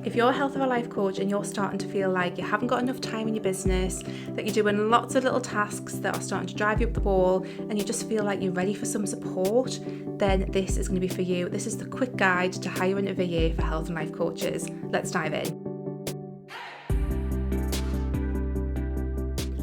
If you're a health or a life coach and you're starting to feel like you haven't got enough time in your business, that you're doing lots of little tasks that are starting to drive you up the wall, and you just feel like you're ready for some support, then this is going to be for you. This is the quick guide to hiring a VA for health and life coaches. Let's dive in.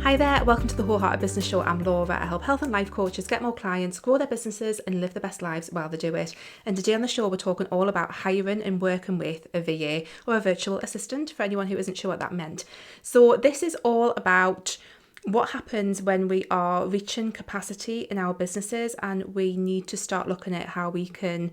Hi there, welcome to the Wholehearted Business Show. I'm Laura. I help health and life coaches get more clients, grow their businesses and live their best lives while they do it. And today on the show we're talking all about hiring and working with a VA or a virtual assistant, for anyone who isn't sure what that meant. So this is all about what happens when we are reaching capacity in our businesses and we need to start looking at how we can,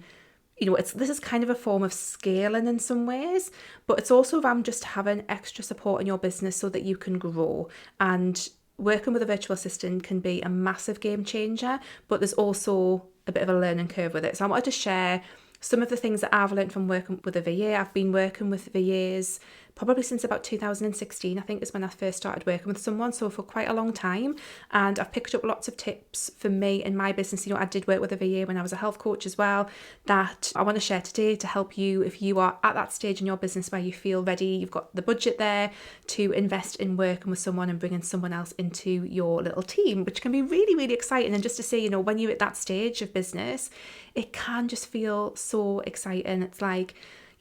this is kind of a form of scaling in some ways, but it's also around just having extra support in your business so that you can grow. And working with a virtual assistant can be a massive game changer, but there's also a bit of a learning curve with it. So I wanted to share some of the things that I've learned from working with a VA. I've been working with VAs probably since about 2016, I think is when I first started working with someone, so for quite a long time. And I've picked up lots of tips for me in my business. I did work with a VA when I was a health coach as well, that I want to share today to help you if you are at that stage in your business where you feel ready, you've got the budget there to invest in working with someone and bringing someone else into your little team, which can be really, really exciting. And just to say, when you're at that stage of business, it can just feel so exciting. It's like,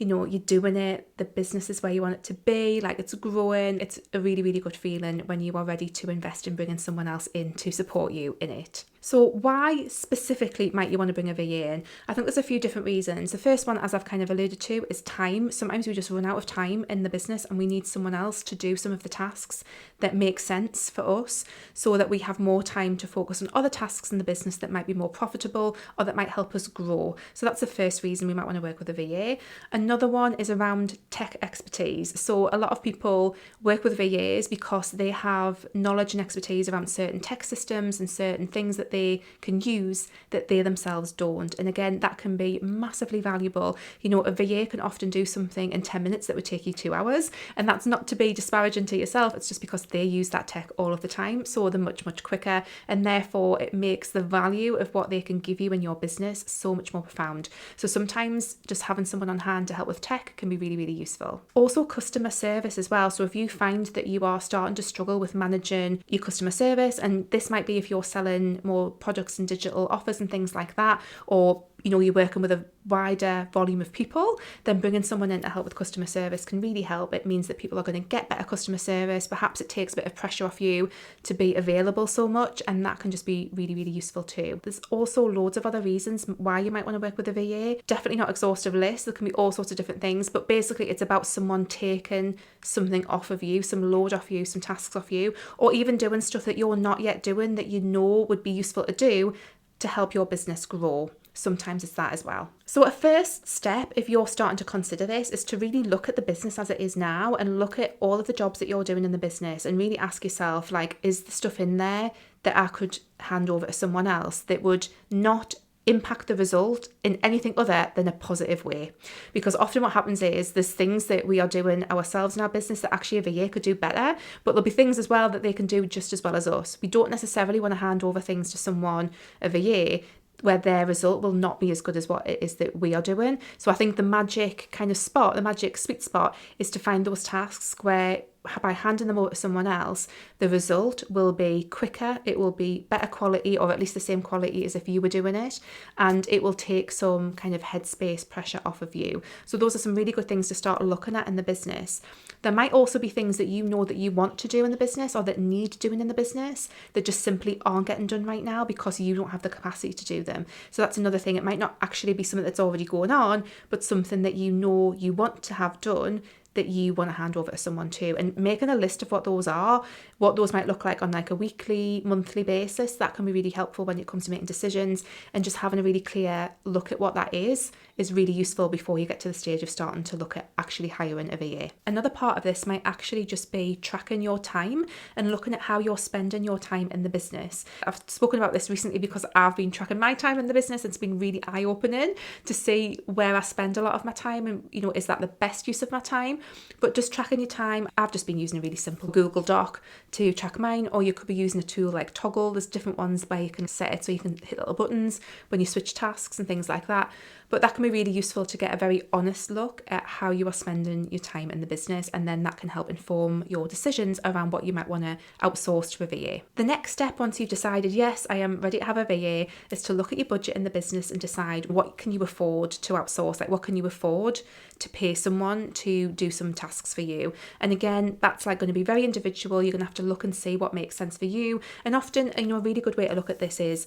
you're doing it, the business is where you want it to be, like it's growing. It's a really, really good feeling when you are ready to invest in bringing someone else in to support you in it. So why specifically might you want to bring a VA in? I think there's a few different reasons. The first one, as I've kind of alluded to, is time. Sometimes we just run out of time in the business and we need someone else to do some of the tasks that make sense for us so that we have more time to focus on other tasks in the business that might be more profitable or that might help us grow. So that's the first reason we might want to work with a VA. Another one is around tech expertise. So a lot of people work with VAs because they have knowledge and expertise around certain tech systems and certain things that they can use that they themselves don't. And again, that can be massively valuable. A VA can often do something in 10 minutes that would take you 2 hours. And that's not to be disparaging to yourself. It's just because they use that tech all of the time. So they're much, much quicker. And therefore it makes the value of what they can give you in your business so much more profound. So sometimes just having someone on hand to help with tech can be really, really useful. Also customer service as well. So if you find that you are starting to struggle with managing your customer service, and this might be if you're selling more products and digital offers and things like that, or you're working with a wider volume of people, then bringing someone in to help with customer service can really help. It means that people are going to get better customer service. Perhaps it takes a bit of pressure off you to be available so much, and that can just be really, really useful too. There's also loads of other reasons why you might want to work with a VA. Definitely not exhaustive list. There can be all sorts of different things, but basically it's about someone taking something off of you, some load off you, some tasks off you, or even doing stuff that you're not yet doing that would be useful to do to help your business grow. Sometimes it's that as well. So a first step, if you're starting to consider this, is to really look at the business as it is now and look at all of the jobs that you're doing in the business and really ask yourself, is the stuff in there that I could hand over to someone else that would not impact the result in anything other than a positive way? Because often what happens is there's things that we are doing ourselves in our business that actually a VA could do better, but there'll be things as well that they can do just as well as us. We don't necessarily want to hand over things to someone, a VA, where their result will not be as good as what it is that we are doing. So I think the magic sweet spot is to find those tasks where by handing them over to someone else, the result will be quicker, it will be better quality, or at least the same quality as if you were doing it, and it will take some kind of headspace pressure off of you. So those are some really good things to start looking at in the business. There might also be things that you know that you want to do in the business or that need doing in the business that just simply aren't getting done right now because you don't have the capacity to do them. So that's another thing. It might not actually be something that's already going on, but something that you know you want to have done that you want to hand over to someone too, and making a list of what those are, what those might look like on a weekly, monthly basis. That can be really helpful when it comes to making decisions, and just having a really clear look at what that is really useful before you get to the stage of starting to look at actually hiring a VA. Another part of this might actually just be tracking your time and looking at how you're spending your time in the business. I've spoken about this recently because I've been tracking my time in the business. It's been really eye-opening to see where I spend a lot of my time and, is that the best use of my time? But just tracking your time, I've just been using a really simple Google Doc to track mine, or you could be using a tool like Toggle. There's different ones where you can set it so you can hit little buttons when you switch tasks and things like that. But that can be be really useful to get a very honest look at how you are spending your time in the business, and then that can help inform your decisions around what you might want to outsource to a VA. The next step, once you've decided, yes, I am ready to have a VA, is to look at your budget in the business and decide what can you afford to outsource, like what can you afford to pay someone to do some tasks for you. And again, that's like going to be very individual. You're going to have to look and see what makes sense for you. And often, a really good way to look at this is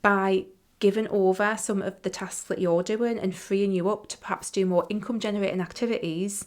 by giving over some of the tasks that you're doing and freeing you up to perhaps do more income generating activities.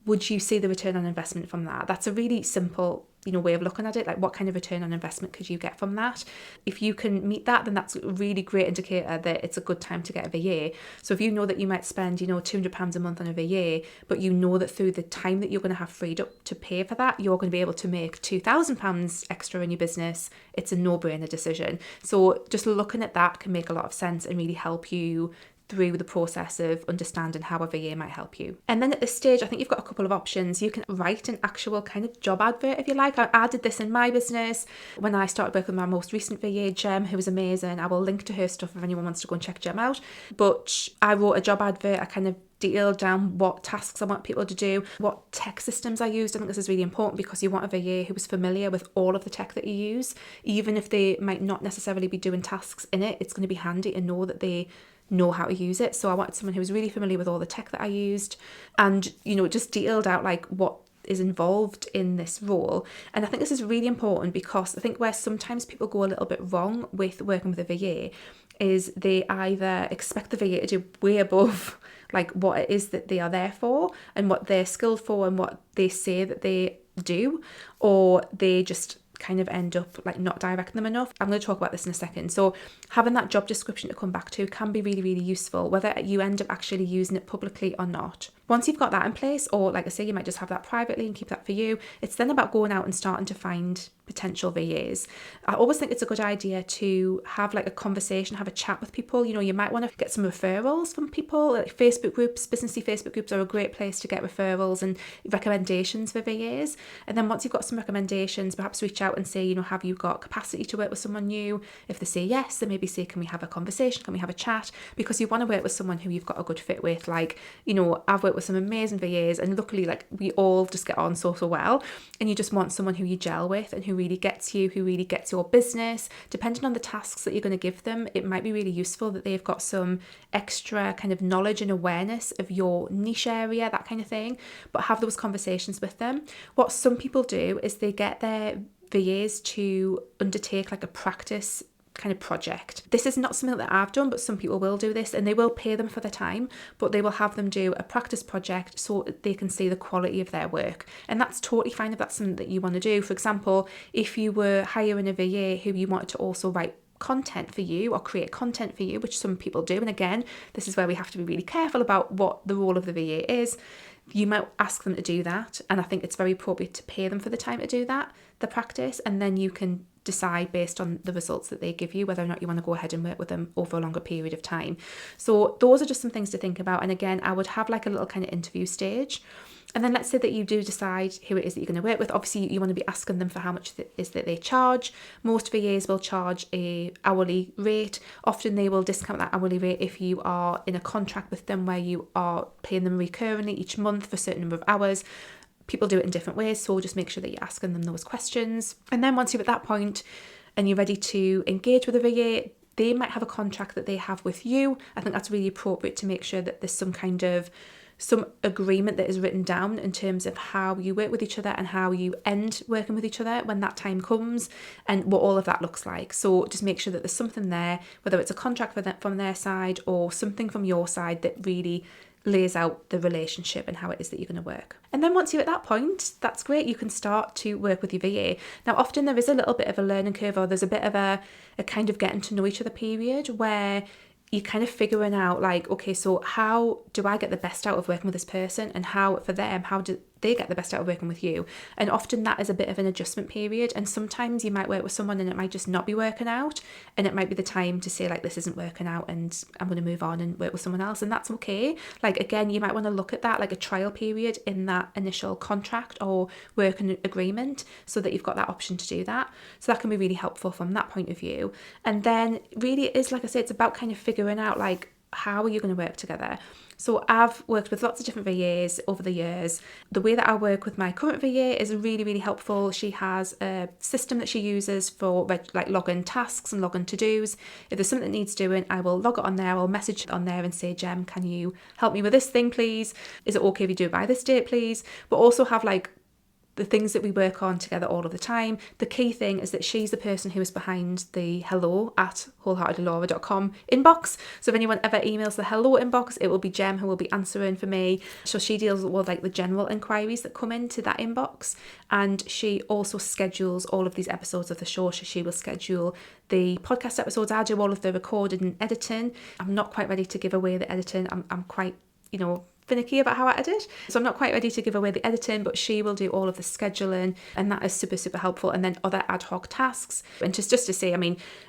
Would you see the return on investment from that? That's a really simple way of looking at it. Like, what kind of return on investment could you get from that? If you can meet that, then that's a really great indicator that it's a good time to get a VA. So if you know that you might spend £200 a month on a VA, but you know that through the time that you're going to have freed up to pay for that, you're going to be able to make £2,000 extra in your business, it's a no-brainer decision. So just looking at that can make a lot of sense and really help you through the process of understanding how a VA might help you. And then at this stage, I think you've got a couple of options. You can write an actual kind of job advert if you like. I did this in my business when I started working with my most recent VA, Jem, who was amazing. I will link to her stuff if anyone wants to go and check Jem out. But I wrote a job advert. I kind of detailed down what tasks I want people to do, what tech systems I used. I think this is really important because you want a VA who is familiar with all of the tech that you use. Even if they might not necessarily be doing tasks in it, it's going to be handy to know that they know how to use it. So I wanted someone who was really familiar with all the tech that I used, and just detailed out like what is involved in this role. And I think this is really important because I think where sometimes people go a little bit wrong with working with a VA is they either expect the VA to do way above like what it is that they are there for and what they're skilled for and what they say that they do, or they just kind of end up like not directing them enough. I'm going to talk about this in a second. So having that job description to come back to can be really, really useful, whether you end up actually using it publicly or not. Once you've got that in place, or like I say, you might just have that privately and keep that for you, it's then about going out and starting to find potential VAs. I always think it's a good idea to have like a conversation, have a chat with people. You might want to get some referrals from people. Like Facebook groups, businessy Facebook groups are a great place to get referrals and recommendations for VAs. And then once you've got some recommendations, perhaps reach out and say, have you got capacity to work with someone new? If they say yes, then maybe say, can we have a conversation? Can we have a chat? Because you want to work with someone who you've got a good fit with. Like, I've worked with some amazing VAs, and luckily, like, we all just get on so well, and you just want someone who you gel with and who really gets you, who really gets your business. Depending on the tasks that you're going to give them, it might be really useful that they've got some extra kind of knowledge and awareness of your niche area, that kind of thing. But have those conversations with them. What some people do is they get their VAs to undertake like a practice kind of project. This is not something that I've done, but some people will do this, and they will pay them for their time, but they will have them do a practice project so that they can see the quality of their work. And that's totally fine if that's something that you want to do. For example, if you were hiring a VA who you wanted to also write content for you or create content for you, which some people do, and again, this is where we have to be really careful about what the role of the VA is, you might ask them to do that, and I think it's very appropriate to pay them for the time to do that, the practice, and then you can decide based on the results that they give you whether or not you want to go ahead and work with them over a longer period of time. So those are just some things to think about. And again, I would have like a little kind of interview stage. And then let's say that you do decide who it is that you're going to work with. Obviously, you want to be asking them for how much it is that they charge. Most VAs will charge a hourly rate. Often they will discount that hourly rate if you are in a contract with them where you are paying them recurringly each month for a certain number of hours. People do it in different ways, so just make sure that you're asking them those questions. And then once you're at that point and you're ready to engage with a VA, they might have a contract that they have with you. I think that's really appropriate to make sure that there's some agreement that is written down in terms of how you work with each other and how you end working with each other when that time comes, and what all of that looks like. So just make sure that there's something there, whether it's a contract from their side or something from your side that really lays out the relationship and how it is that you're going to work. And then once you're at that point, that's great. You can start to work with your VA. Now, often there is a little bit of a learning curve, or there's a bit of a kind of getting to know each other period where you're kind of figuring out like, okay, so how do I get the best out of working with this person, and how for them, how do they get the best out of working with you? And often that is a bit of an adjustment period, and sometimes you might work with someone and it might just not be working out, and it might be the time to say like, this isn't working out and I'm going to move on and work with someone else, and that's okay. Like, again, you might want to look at that like a trial period in that initial contract or working agreement so that you've got that option to do that. So that can be really helpful from that point of view. And then really it is, like I say, it's about kind of figuring out like, how are you going to work together? So I've worked with lots of different VAs over the years. The way that I work with my current VA is really, really helpful. She has a system that she uses for like login tasks and login to-dos. If there's something that needs doing, I will log it on there. I'll message it on there and say, Jem, can you help me with this thing, please? Is it okay if you do it by this date, please? But also have like the things that we work on together all of the time. The key thing is that she's the person who is behind the hello@wholeheartedlylaura.com inbox. So if anyone ever emails the hello inbox, it will be Jem who will be answering for me. So she deals with like the general inquiries that come into that inbox. And she also schedules all of these episodes of the show. So she will schedule the podcast episodes. I do all of the recording and editing. I'm not quite ready to give away the editing. I'm quite, finicky about how I edit. So I'm not quite ready to give away the editing, but she will do all of the scheduling, and that is super, super helpful. And then other ad hoc tasks. And just to say,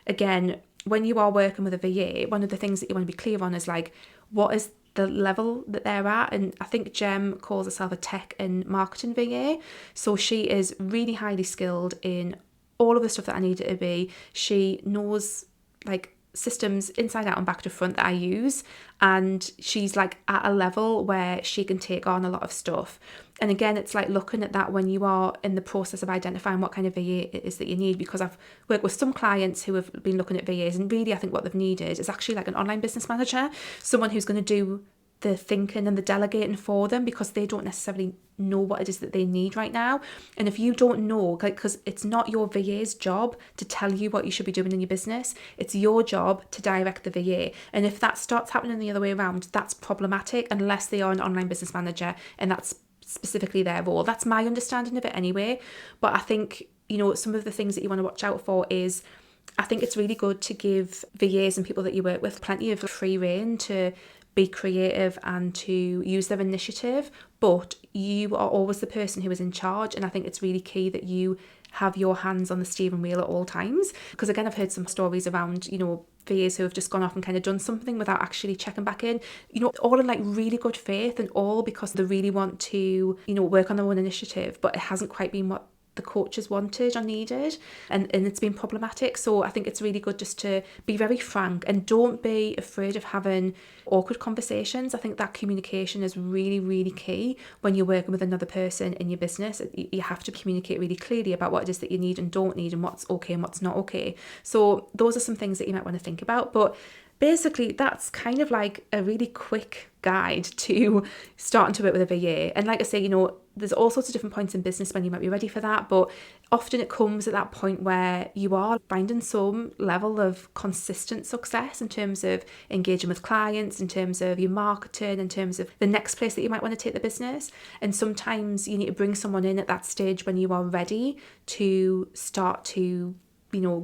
again, when you are working with a VA, one of the things that you want to be clear on is like, what is the level that they're at? And I think Jem calls herself a tech and marketing VA. So she is really highly skilled in all of the stuff that I need her to be. She knows like systems inside out and back to front that I use, and she's like at a level where she can take on a lot of stuff. And again, it's like looking at that when you are in the process of identifying what kind of VA it is that you need, because I've worked with some clients who have been looking at VAs, and really I think what they've needed is actually like an online business manager, someone who's going to do the thinking and the delegating for them, because they don't necessarily know what it is that they need right now. And if you don't know, because it's not your VA's job to tell you what you should be doing in your business, it's your job to direct the VA. And if that starts happening the other way around, that's problematic, unless they are an online business manager and that's specifically their role. That's my understanding of it anyway. But I think, some of the things that you want to watch out for is, I think it's really good to give VAs and people that you work with plenty of free rein to be creative and to use their initiative, but you are always the person who is in charge. And I think it's really key that you have your hands on the steering wheel at all times, because again, I've heard some stories around, VAs who have just gone off and kind of done something without actually checking back in, all in like really good faith, and all because they really want to, work on their own initiative, but it hasn't quite been what the coaches wanted or needed, and it's been problematic. So I think it's really good just to be very frank, and don't be afraid of having awkward conversations. I think that communication is really, really key when you're working with another person in your business. You have to communicate really clearly about what it is that you need and don't need, and what's okay and what's not okay. So those are some things that you might want to think about. But basically, that's kind of like a really quick guide to starting to work with a VA. And like I say, there's all sorts of different points in business when you might be ready for that, but often it comes at that point where you are finding some level of consistent success in terms of engaging with clients, in terms of your marketing, in terms of the next place that you might want to take the business. And sometimes you need to bring someone in at that stage when you are ready to start to,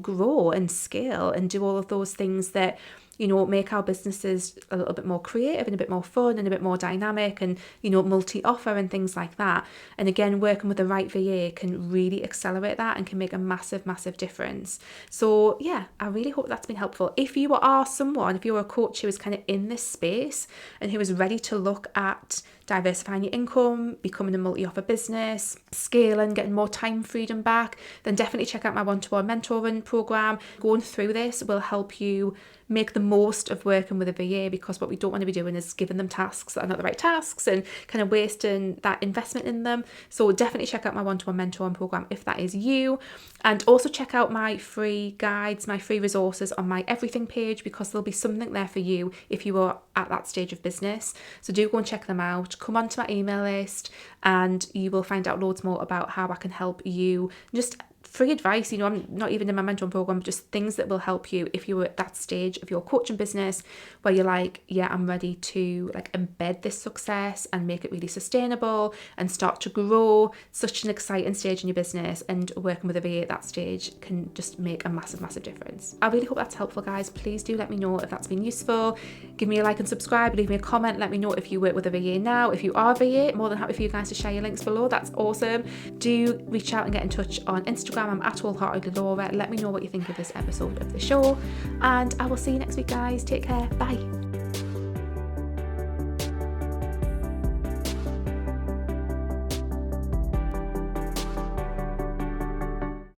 grow and scale and do all of those things that make our businesses a little bit more creative and a bit more fun and a bit more dynamic and, multi-offer and things like that. And again, working with the right VA can really accelerate that and can make a massive, massive difference. So yeah, I really hope that's been helpful. If you're a coach who is kind of in this space and who is ready to look at diversifying your income, becoming a multi-offer business, scaling, getting more time freedom back, then definitely check out my one-to-one mentoring program. Going through this will help you make the most of working with a VA, because what we don't want to be doing is giving them tasks that are not the right tasks and kind of wasting that investment in them. So definitely check out my one-to-one mentoring program if that is you. And also check out my free guides, my free resources on my everything page, because there'll be something there for you if you are at that stage of business. So do go and check them out. Come onto my email list and you will find out loads more about how I can help you. Just free advice, I'm not even in my mentoring program, just things that will help you if you're at that stage of your coaching business where you're like, yeah, I'm ready to like embed this success and make it really sustainable and start to grow. Such an exciting stage in your business, and working with a VA at that stage can just make a massive, massive difference. I really hope that's helpful, guys. Please do let me know if that's been useful. Give me a like and subscribe, leave me a comment, let me know if you work with a VA now. If you are a VA, more than happy for you guys to share your links below. That's awesome. Do reach out and get in touch on Instagram. I'm at wholeheartedlylaura. Let me know what you think of this episode of the show, and I will see you next week, guys. Take care. Bye.